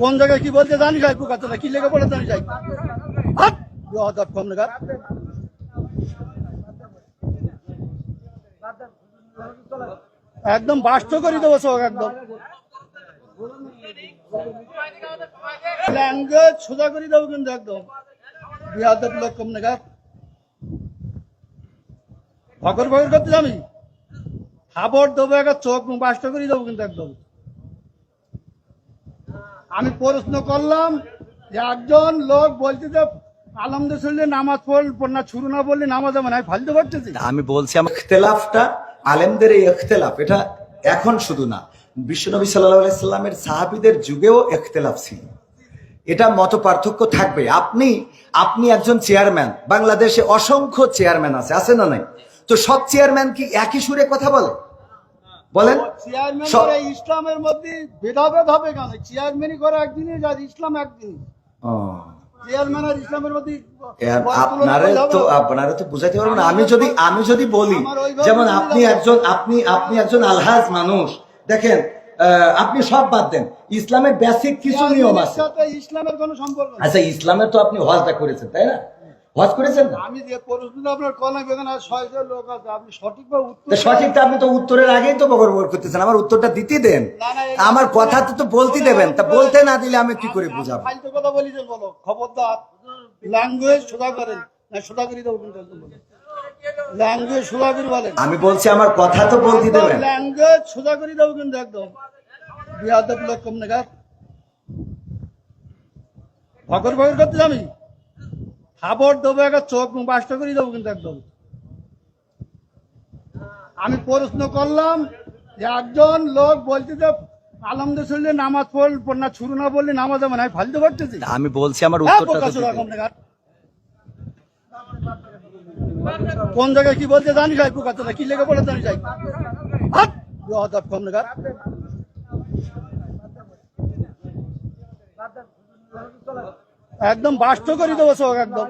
কোন জায়গায় কি বলতে জানি যাই পোকা কি লেগে পড়ে জানি যাই একদম বাস্ত করে দেবো সব একদম ল্যাঙ্গুয়েজ সোজা করে দেবো কিন্তু একদম বিয়াদব লোক কম নাগার ফকর ফকর করতে আমি খাবার দেবো একটা চোখ বাস্ত করে দেবো কিন্তু একদম আমি প্রশ্ন করলাম যে একজন লোক বলছে যে আলহামদুলিল্লাহ নামাজ পড় না শুরু না বললে নামাজ আমি ফালতে পারতেছি আমি বলছি আমার ইখতিলাফটা আলেমদের এই ইখতিলাফ এটা এখন শুধু না বিশ্বনবী সাল্লাল্লাহু আলাইহি সাল্লামের সাহাবীদের যুগেও ইখতিলাফ ছিল এটা মত পার্থক্য থাকবে আপনি একজন চেয়ারম্যান বাংলাদেশে অসংখ্য চেয়ারম্যান আছে না নাই তো সব চেয়ারম্যান কি একই সুরে কথা বলে বলেন চেয়ারম্যান ইসলামের মধ্যে ভেদাভেদ হবে কেন চেয়ারম্যানই করে একদিনই ইসলাম একদিন চেয়ারম্যান আর ইসলামের মধ্যে আপনারা তো বুঝাইতে পারবেন না আমি যদি বলি যেমন আপনি একজন আলহাজ মানুষ দেখেন আপনি সব বাদ দেন ইসলামের বেসিক কিছু নিয়ম আছে ইসলামের কোনো সম্পর্ক আচ্ছা ইসলামের তো আপনি হজটা করেছেন তাই না হজ করেছেন না আমি যে প্রশ্নটা আপনার কলাম এখানে 600 লোক আছে আপনি সঠিকভাবে উত্তর সঠিকটা আপনি তো উত্তরের আগেই তো বকর করতেছেন আমার উত্তরটা দিতে দেন আমার কথা তো বলতে দেবেন তা বলতে না দিলে আমি কি করে বুঝাবো ফালতু কথা বলিছেন বলো খবরদার ল্যাঙ্গুয়েজ সোজা করেন না সোজা করে দেবো কিন্তু ল্যাঙ্গুয়েজ সোজা করে বলেন আমি বলছি আমার কথা তো বলতে দেবেন ল্যাঙ্গুয়েজ সোজা করে দেবো কিন্তু একদম বিয়াদব লোক কম নাগার ফকর ফকর করতে আমি খাবার দেবো একটা চোখ বাস্ত করে দেবো কিন্তু একদম আমি প্রশ্ন করলাম যে একজন লোক বলছে যে আলহামদুলিল্লাহ নামাজ পড় না শুরু না বললে নামাজ আমি ফালতে পারতেছি আমি বলছি আমার উত্তরটা কোন জায়গায় কি বলতে জানি যাই পোকা কি লেগে পড়ে জানি যাই কম নাগার একদম বাস্ত করে দেবো সব একদম